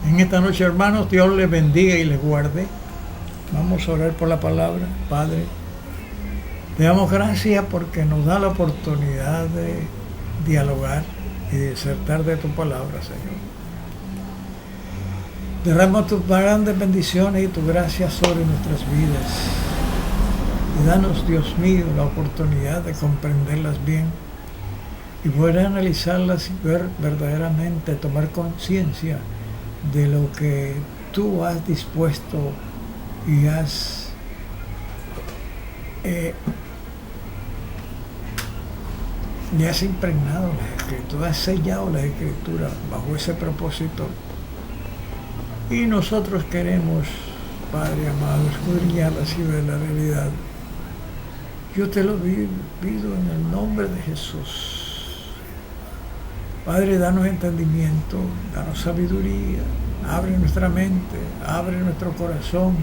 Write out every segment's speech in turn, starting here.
En esta noche, hermanos, Dios les bendiga y les guarde. Vamos a orar por la palabra. Padre, te damos gracias porque nos da la oportunidad de dialogar y disertar de tu palabra, Señor. Derrama tus grandes bendiciones y tu gracia sobre nuestras vidas. Y danos, Dios mío, la oportunidad de comprenderlas bien y poder analizarlas y ver verdaderamente, tomar conciencia de lo que tú has dispuesto y has impregnado las escrituras, has sellado las escrituras bajo ese propósito. Y nosotros queremos, Padre amado, escudriñarlas y ver la realidad. Yo te lo pido en el nombre de Jesús. Padre, danos entendimiento, danos sabiduría, abre nuestra mente, abre nuestro corazón,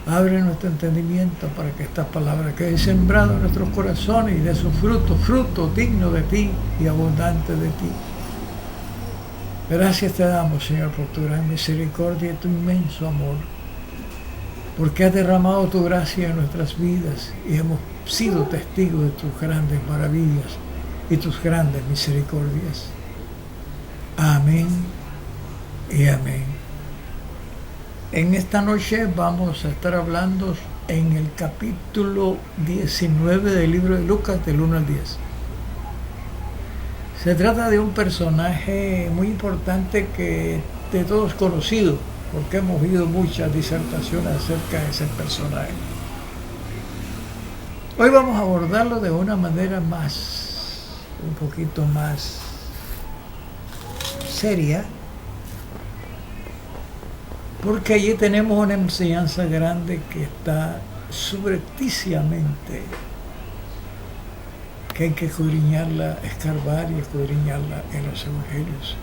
abre nuestro entendimiento para que estas palabras queden sembradas en nuestros corazones y de sus frutos, frutos dignos de ti y abundantes de ti. Gracias te damos, Señor, por tu gran misericordia y tu inmenso amor, porque has derramado tu gracia en nuestras vidas y hemos sido testigos de tus grandes maravillas y tus grandes misericordias. Amén y amén. En esta noche vamos a estar hablando en el capítulo 19 del libro de Lucas, del 1 al 10. Se trata de un personaje muy importante que de todos conocido, porque hemos oído muchas disertaciones acerca de ese personaje. Hoy vamos a abordarlo de una manera un poquito más seria, porque allí tenemos una enseñanza grande que está subrepticiamente, que hay que escudriñarla, escarbar y escudriñarla en los evangelios.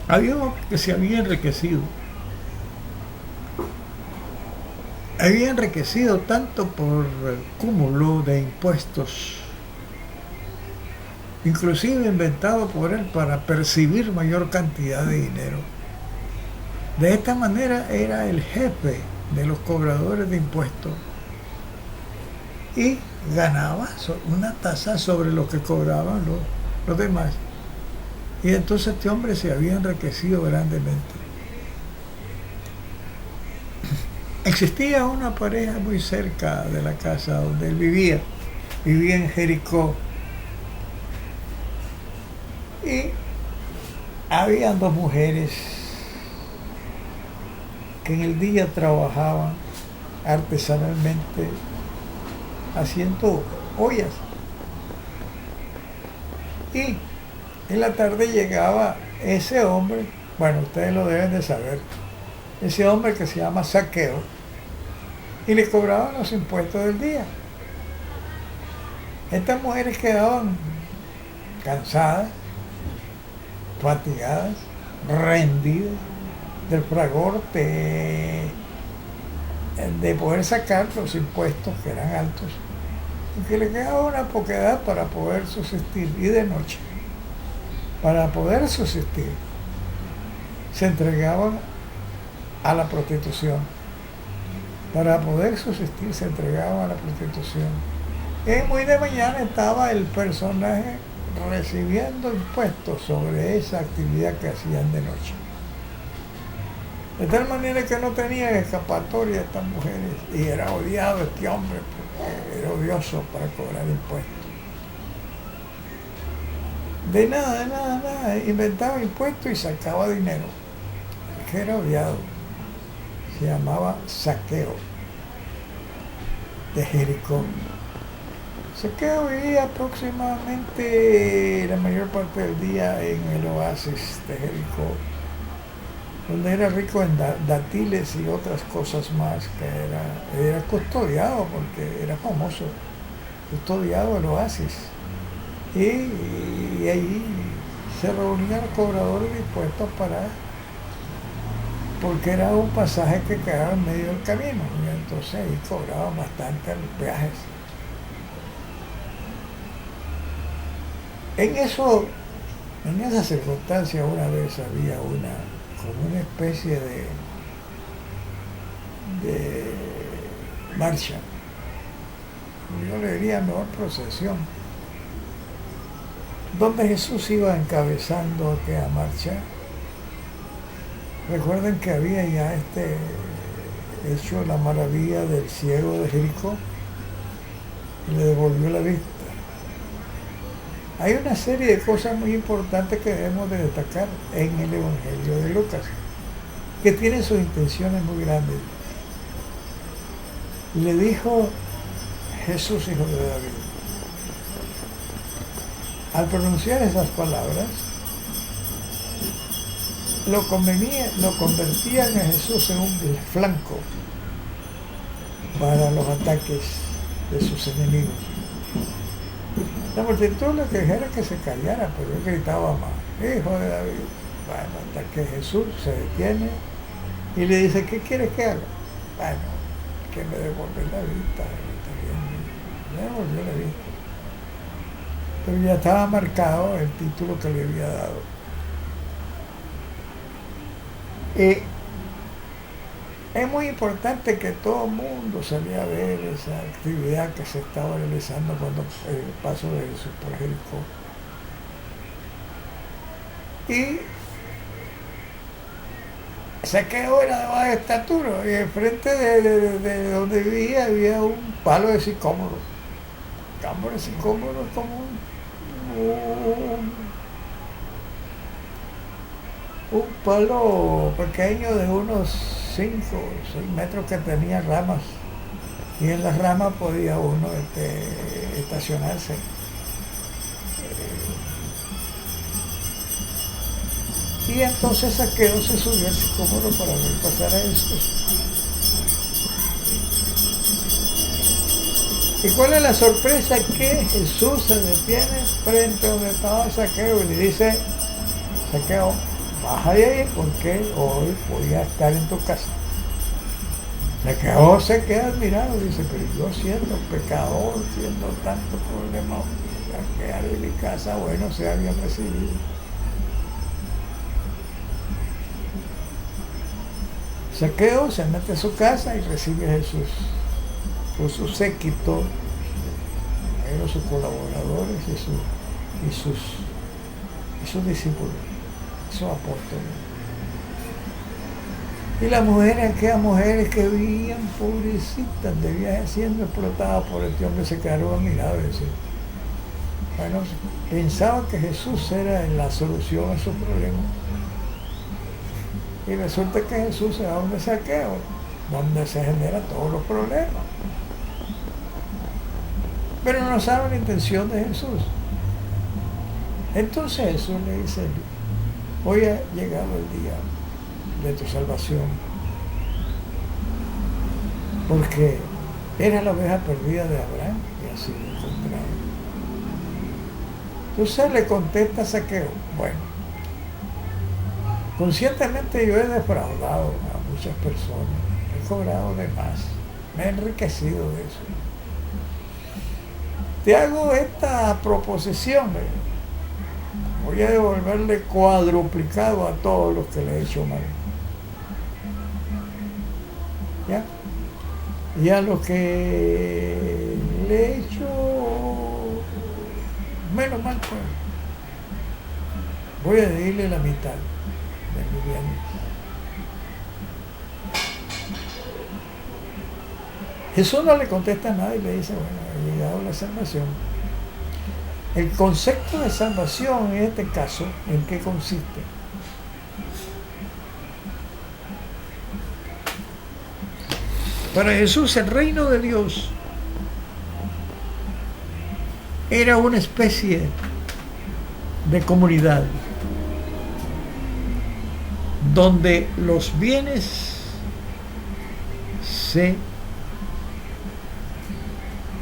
Había uno que se había enriquecido tanto por el cúmulo de impuestos, inclusive inventado por él para percibir mayor cantidad de dinero. De esta manera era el jefe de los cobradores de impuestos y ganaba una tasa sobre lo que cobraban los demás. Y entonces este hombre se había enriquecido grandemente. Existía una pareja muy cerca de la casa donde él vivía en Jericó, y habían dos mujeres que en el día trabajaban artesanalmente haciendo ollas, y en la tarde llegaba ese hombre, bueno, ustedes lo deben de saber, ese hombre que se llama Zaqueo, y le cobraban los impuestos del día. Estas mujeres quedaban cansadas, fatigadas, rendidas del fragor de poder sacar los impuestos que eran altos, y que le quedaba una poquedad para poder subsistir. Y de noche, para poder subsistir, se entregaban a la prostitución. Para poder subsistir se entregaban a la prostitución. Y muy de mañana estaba el personaje recibiendo impuestos sobre esa actividad que hacían de noche. De tal manera que no tenían escapatoria estas mujeres, y era odiado este hombre porque era odioso para cobrar impuestos. De nada, inventaba impuestos y sacaba dinero. Es que era odiado. Se llamaba Zaqueo, de Jericó. Zaqueo vivía aproximadamente la mayor parte del día en el oasis de Jericó, donde era rico en dátiles y otras cosas más, que era custodiado, porque era famoso, custodiado el oasis. Y ahí se reunían los cobradores de impuestos porque era un pasaje que quedaba en medio del camino, y entonces ahí cobraban bastante los peajes. En esa circunstancia una vez había como una especie de marcha, yo le diría mejor procesión, donde Jesús iba encabezando aquella marcha. Recuerden que había ya hecho la maravilla del ciego de Jericó y le devolvió la vista. Hay una serie de cosas muy importantes que debemos de destacar en el Evangelio de Lucas, que tiene sus intenciones muy grandes. Le dijo Jesús, hijo de David. Al pronunciar esas palabras, lo convertían a Jesús en un flanco para los ataques de sus enemigos. La multitud le dijera que se callara, pero él gritaba más, hijo de David. Bueno, hasta que Jesús se detiene y le dice, ¿qué quieres que haga? Bueno, que me devuelva la vista. Me devolvió la vista. Pero ya estaba marcado el título que le había dado. Es muy importante que todo el mundo salía a ver esa actividad que se estaba realizando cuando el paso de Jesús por Jericó. Y Zaqueo era de baja estatura y enfrente de donde vivía había un palo de sicómoro. El palo de sicómoro es como un palo pequeño de unos 5 o 6 metros que tenía ramas, y en las ramas podía uno estacionarse. Y entonces Zaqueo se subió al sicómoro para ver pasar a Jesús. ¿Y cuál es la sorpresa? Que Jesús se detiene frente a donde estaba Zaqueo y le dice, Zaqueo, baja de ahí porque hoy voy a estar en tu casa. Zaqueo se queda admirado y dice, pero yo siendo pecador, siendo tanto problema, voy a quedar en mi casa, bueno, sea bien recibido. Zaqueo se mete a su casa y recibe a Jesús con su séquito, sus colaboradores y sus discípulos, sus apóstoles. Y las mujeres, aquellas mujeres que vivían pobrecitas, debían siendo explotadas por este hombre, se quedaron mirados y decían, bueno, pensaban que Jesús era la solución a sus problemas. Y resulta que Jesús se va donde Zaqueo, donde se generan todos los problemas. Pero no saben la intención de Jesús. Entonces Jesús le dice, hoy ha llegado el día de tu salvación, porque era la oveja perdida de Abraham y ha sido encontrada. Entonces le contesta a Zaqueo, bueno, conscientemente yo he defraudado a muchas personas, he cobrado de más, me he enriquecido de eso. Te hago esta proposición, voy a devolverle cuadruplicado a todos los que le he hecho mal. ¿Ya? Y a los que le he hecho menos mal, pues, voy a decirle la mitad de mi bien. Jesús no le contesta nada y le dice, bueno, ha llegado la salvación. El concepto de salvación en este caso, ¿en qué consiste? Para Jesús el reino de Dios era una especie de comunidad donde los bienes se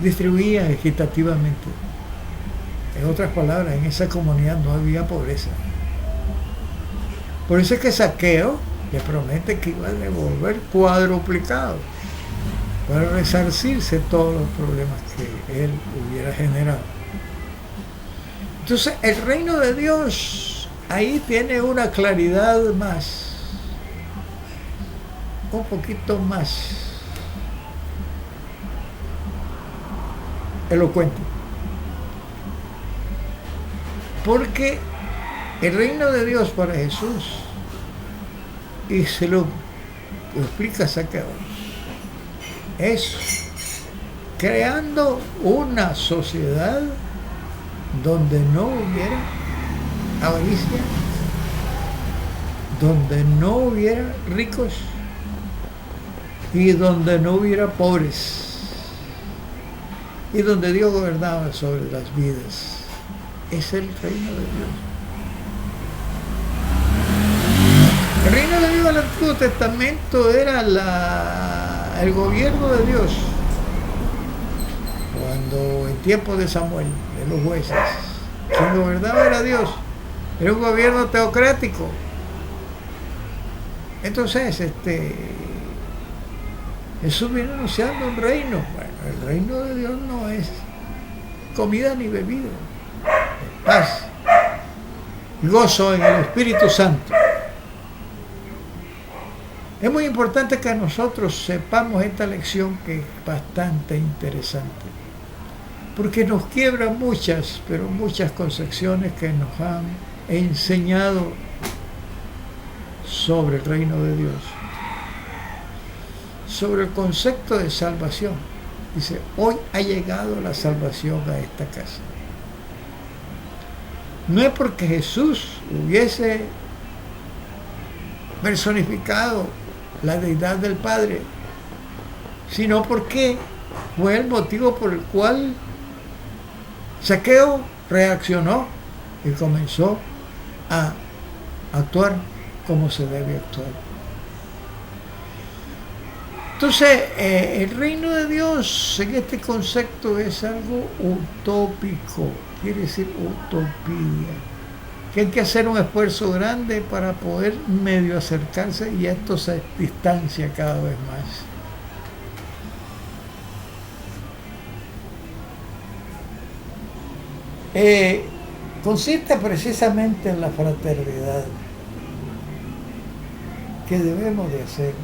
distribuían equitativamente. En otras palabras, en esa comunidad no había pobreza. Por eso es que Zaqueo le promete que iba a devolver cuadruplicado para resarcirse todos los problemas que él hubiera generado. Entonces el reino de Dios ahí tiene una claridad más, un poquito más elocuente. Porque el reino de Dios para Jesús, y se lo explica Zaqueo, es creando una sociedad donde no hubiera avaricia, donde no hubiera ricos y donde no hubiera pobres, y donde Dios gobernaba sobre las vidas. Es el reino de Dios. El reino de Dios del Antiguo Testamento era el gobierno de Dios. Cuando en tiempo de Samuel, de los jueces, quien gobernaba era Dios. Era un gobierno teocrático. Entonces, Jesús viene anunciando un reino. Bueno, el reino de Dios no es comida ni bebida. Es paz. Gozo en el Espíritu Santo. Es muy importante que nosotros sepamos esta lección, que es bastante interesante, porque nos quiebra muchas, pero muchas concepciones que nos han enseñado sobre el reino de Dios, sobre el concepto de salvación. Dice, hoy ha llegado la salvación a esta casa. No es porque Jesús hubiese personificado la deidad del Padre, sino porque fue el motivo por el cual Zaqueo reaccionó y comenzó a actuar como se debe actuar. Entonces, el reino de Dios en este concepto es algo utópico, quiere decir utopía, que hay que hacer un esfuerzo grande para poder medio acercarse, y esto se distancia cada vez más. Consiste precisamente en la fraternidad que debemos de hacer,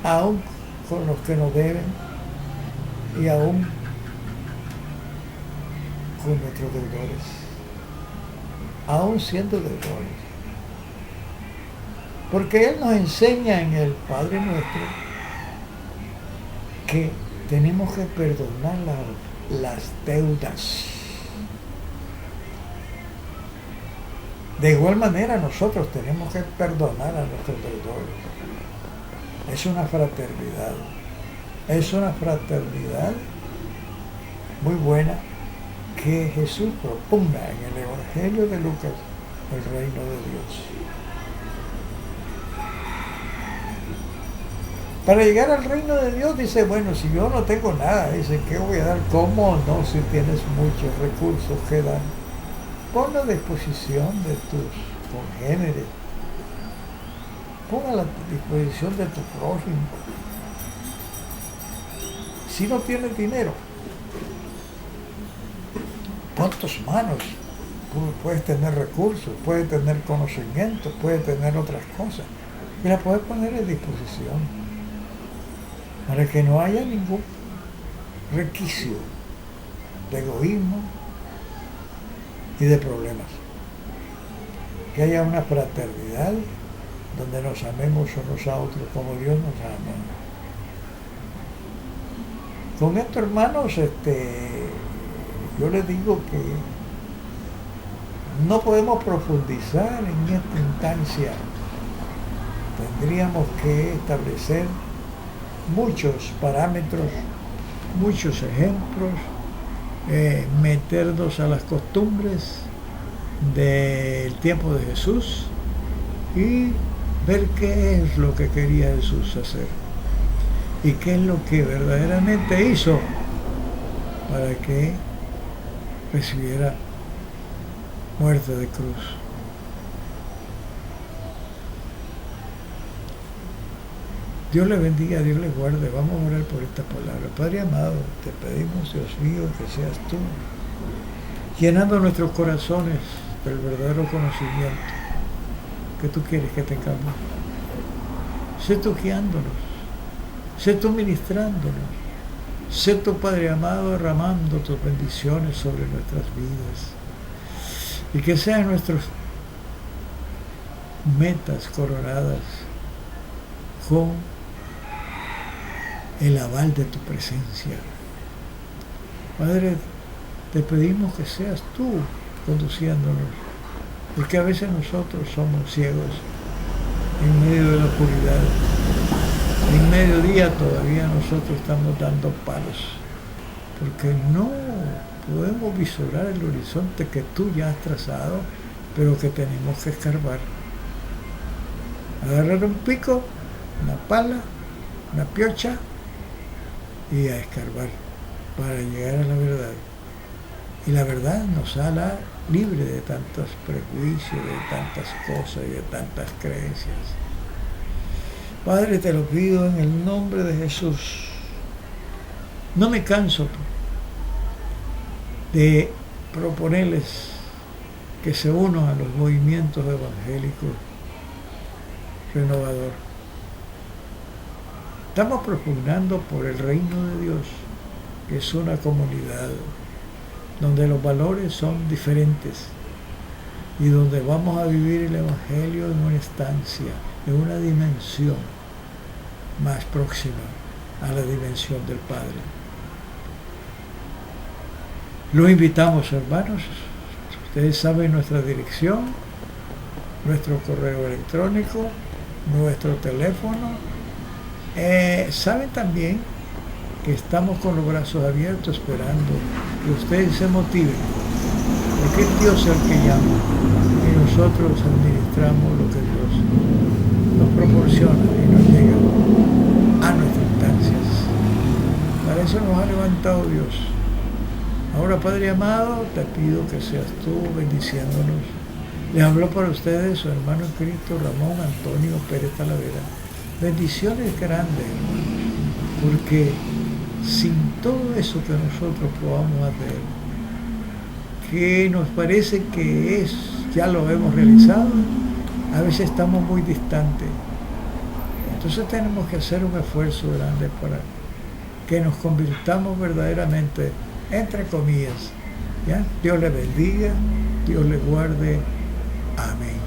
aún con los que nos deben y aún con nuestros deudores, aún siendo deudores. Porque Él nos enseña en el Padre Nuestro que tenemos que perdonar las deudas. De igual manera nosotros tenemos que perdonar a nuestros deudores. Es una fraternidad. Es una fraternidad muy buena que Jesús propugna en el Evangelio de Lucas, el reino de Dios. Para llegar al reino de Dios, dice, bueno, si yo no tengo nada, dice, ¿qué voy a dar? ¿Cómo no? Si tienes muchos recursos que dar, ponlo a disposición de tus congéneres, pon a la disposición de tu prójimo. Si no tienes dinero, pon tus manos. Puedes tener recursos, puedes tener conocimientos, puedes tener otras cosas, y las puedes poner a disposición para que no haya ningún requicio de egoísmo y de problemas. Que haya una fraternidad donde nos amemos unos a otros como Dios nos ama. Con esto, hermanos, yo les digo que no podemos profundizar en esta instancia. Tendríamos que establecer muchos parámetros, muchos ejemplos, meternos a las costumbres del tiempo de Jesús y ver qué es lo que quería Jesús hacer y qué es lo que verdaderamente hizo para que recibiera muerte de cruz. Dios le bendiga, Dios le guarde. Vamos a orar por esta palabra. Padre amado, te pedimos, Dios mío, que seas tú llenando nuestros corazones del verdadero conocimiento que tú quieres que tengamos. Sé tú guiándonos, sé tú ministrándonos, sé tu Padre amado derramando tus bendiciones sobre nuestras vidas, y que sean nuestras metas coronadas con el aval de tu presencia. Padre, te pedimos que seas tú conduciéndonos, porque a veces nosotros somos ciegos en medio de la oscuridad. En mediodía todavía nosotros estamos dando palos, porque no podemos vislumbrar el horizonte que tú ya has trazado, pero que tenemos que escarbar. Agarrar un pico, una pala, una piocha y a escarbar para llegar a la verdad. Y la verdad nos hará libre de tantos prejuicios, de tantas cosas y de tantas creencias. Padre, te lo pido en el nombre de Jesús. No me canso de proponerles que se unan a los movimientos evangélicos renovador. Estamos propugnando por el reino de Dios, que es una comunidad donde los valores son diferentes y donde vamos a vivir el Evangelio en una estancia, en una dimensión más próxima a la dimensión del Padre. Los invitamos, hermanos. Ustedes saben nuestra dirección, nuestro correo electrónico, nuestro teléfono. Saben también que estamos con los brazos abiertos esperando que ustedes se motiven, porque es Dios el que llama y nosotros administramos lo que Dios nos proporciona y nos llega a nuestras instancias. Para eso nos ha levantado Dios. Ahora, Padre amado, te pido que seas tú bendiciéndonos. Les habló para ustedes su hermano en Cristo, Ramón Antonio Pérez Talavera. Bendiciones grandes, hermanos, porque sin todo eso que nosotros podamos hacer, que nos parece que ya lo hemos realizado, a veces estamos muy distantes. Entonces tenemos que hacer un esfuerzo grande para que nos convirtamos verdaderamente, entre comillas, ¿ya? Dios le bendiga, Dios le guarde. Amén.